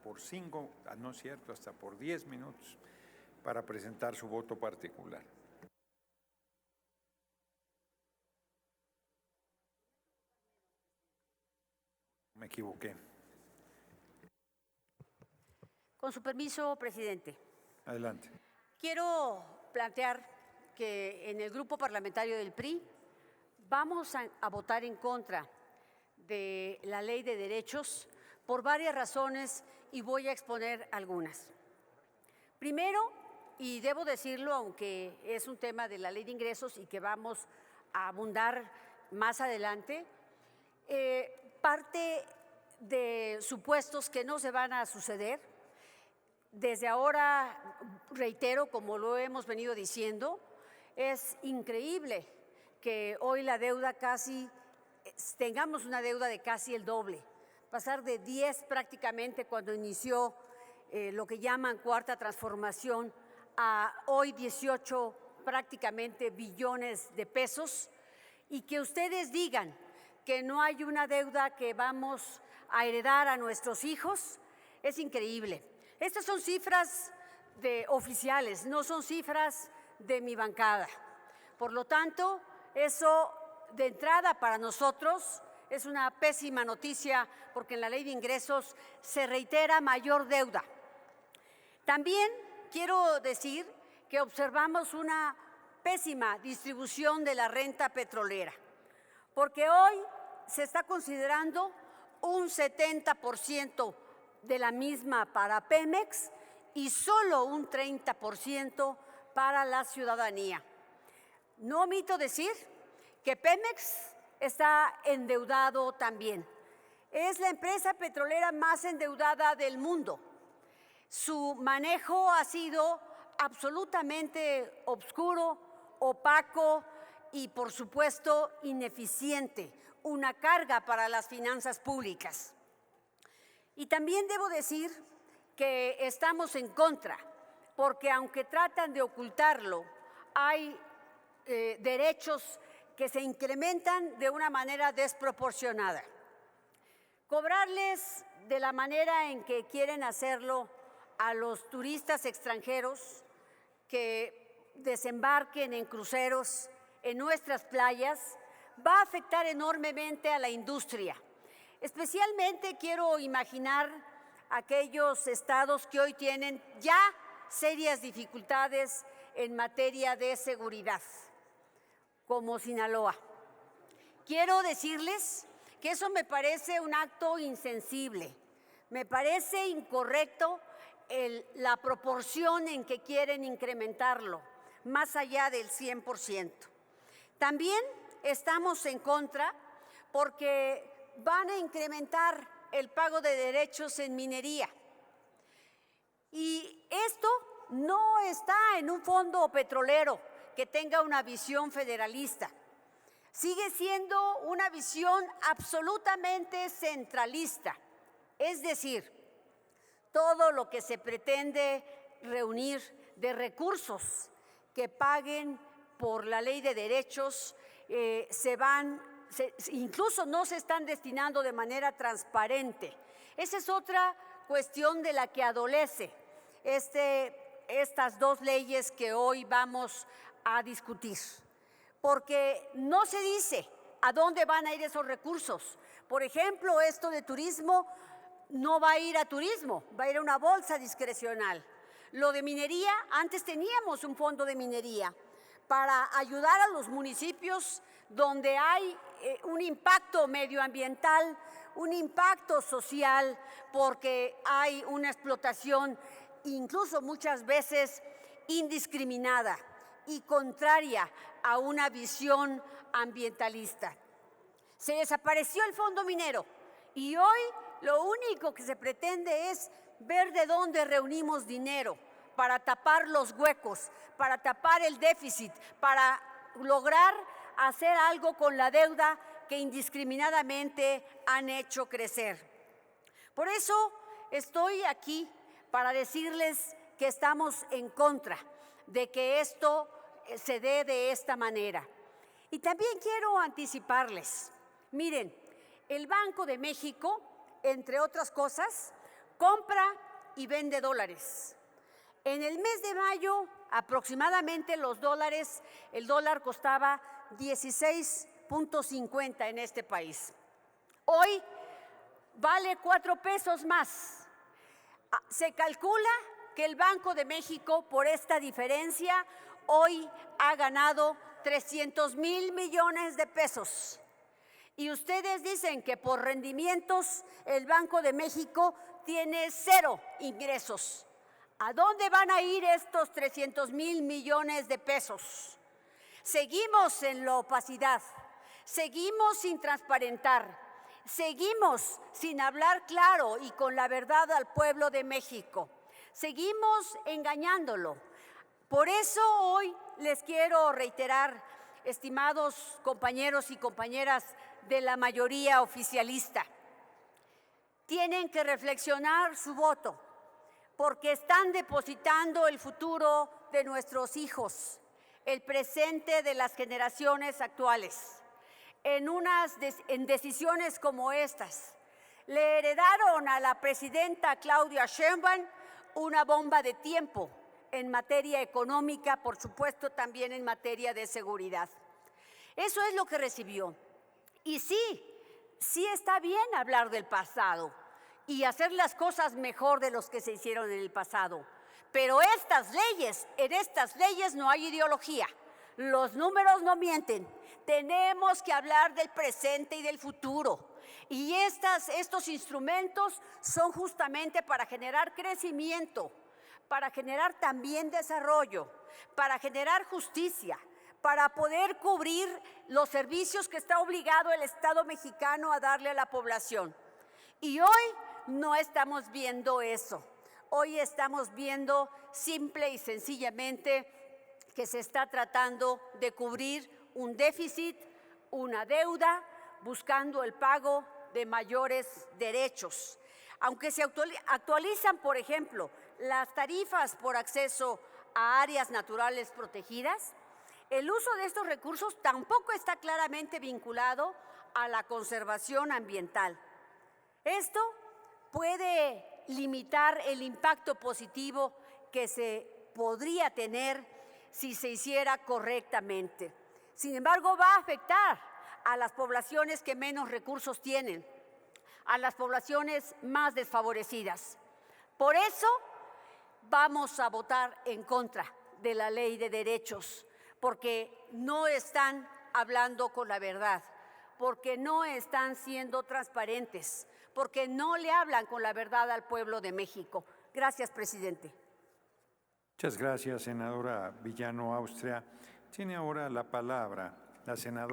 por 5, no es cierto, hasta por 10 minutos para presentar su voto particular. Me equivoqué. Con su permiso, presidente. Adelante. Quiero plantear que en el grupo parlamentario del PRI vamos a votar en contra de la Ley de Derechos por varias razones y voy a exponer algunas. Primero, y debo decirlo, aunque es un tema de la Ley de Ingresos y que vamos a abundar más adelante, parte de supuestos que no se van a suceder. Desde ahora, reitero, como lo hemos venido diciendo, es increíble que hoy la deuda tengamos una deuda de casi el doble, pasar de 10 prácticamente cuando inició lo que llaman cuarta transformación a hoy 18 prácticamente billones de pesos, y que ustedes digan que no hay una deuda que vamos a heredar a nuestros hijos, es increíble. Estas son cifras oficiales, no son cifras de mi bancada. Por lo tanto, eso de entrada para nosotros es una pésima noticia porque en la Ley de Ingresos se reitera mayor deuda. También quiero decir que observamos una pésima distribución de la renta petrolera, porque hoy se está considerando un 70% de la misma para Pemex y solo un 30% para la ciudadanía. No omito decir que Pemex está endeudado también. Es la empresa petrolera más endeudada del mundo. Su manejo ha sido absolutamente obscuro, opaco y, por supuesto, ineficiente, una carga para las finanzas públicas. Y también debo decir que estamos en contra, porque aunque tratan de ocultarlo, hay derechos que se incrementan de una manera desproporcionada. Cobrarles de la manera en que quieren hacerlo a los turistas extranjeros que desembarquen en cruceros en nuestras playas va a afectar enormemente a la industria. Especialmente quiero imaginar aquellos estados que hoy tienen ya serias dificultades en materia de seguridad, como Sinaloa. Quiero decirles que eso me parece un acto insensible, me parece incorrecto la proporción en que quieren incrementarlo, más allá del 100%. También estamos en contra porque van a incrementar el pago de derechos en minería. Y esto no está en un fondo petrolero que tenga una visión federalista. Sigue siendo una visión absolutamente centralista. Es decir, todo lo que se pretende reunir de recursos que paguen por la Ley de Derechos incluso no se están destinando de manera transparente. Esa es otra cuestión de la que adolece estas dos leyes que hoy vamos a discutir, porque no se dice a dónde van a ir esos recursos. Por ejemplo, esto de turismo no va a ir a turismo, va a ir a una bolsa discrecional. Lo de minería, antes teníamos un fondo de minería para ayudar a los municipios donde hay un impacto medioambiental, un impacto social, porque hay una explotación incluso muchas veces indiscriminada y contraria a una visión ambientalista. Se desapareció el fondo minero y hoy lo único que se pretende es ver de dónde reunimos dinero para tapar los huecos, para tapar el déficit, para lograr hacer algo con la deuda que indiscriminadamente han hecho crecer. Por eso estoy aquí para decirles que estamos en contra de que esto se dé de esta manera. Y también quiero anticiparles, miren, el Banco de México, entre otras cosas, compra y vende dólares. En el mes de mayo, aproximadamente el dólar costaba 16.50 en este país. Hoy vale 4 pesos más. Se calcula que el Banco de México, por esta diferencia, hoy ha ganado 300,000 millones de pesos. Y ustedes dicen que por rendimientos el Banco de México tiene 0 ingresos. ¿A dónde van a ir estos 300,000 millones de pesos? Seguimos en la opacidad, seguimos sin transparentar, seguimos sin hablar claro y con la verdad al pueblo de México, seguimos engañándolo. Por eso hoy les quiero reiterar, estimados compañeros y compañeras de la mayoría oficialista, tienen que reflexionar su voto, porque están depositando el futuro de nuestros hijos, el presente de las generaciones actuales, en decisiones como estas. Le heredaron a la presidenta Claudia Sheinbaum una bomba de tiempo en materia económica, por supuesto también en materia de seguridad. Eso es lo que recibió. Y sí está bien hablar del pasado y hacer las cosas mejor de los que se hicieron en el pasado. Pero en estas leyes no hay ideología. Los números no mienten. Tenemos que hablar del presente y del futuro. Y estos instrumentos son justamente para generar crecimiento, para generar también desarrollo, para generar justicia, para poder cubrir los servicios que está obligado el Estado mexicano a darle a la población. Y hoy no estamos viendo eso. Hoy estamos viendo simple y sencillamente que se está tratando de cubrir un déficit, una deuda, buscando el pago de mayores derechos. Aunque se actualizan, por ejemplo, las tarifas por acceso a áreas naturales protegidas, el uso de estos recursos tampoco está claramente vinculado a la conservación ambiental. Esto puede limitar el impacto positivo que se podría tener si se hiciera correctamente. Sin embargo, va a afectar a las poblaciones que menos recursos tienen, a las poblaciones más desfavorecidas. Por eso vamos a votar en contra de la Ley de Derechos, porque no están hablando con la verdad, porque no están siendo transparentes, porque no le hablan con la verdad al pueblo de México. Gracias, presidente. Muchas gracias, senadora Villano Austria. Tiene ahora la palabra la senadora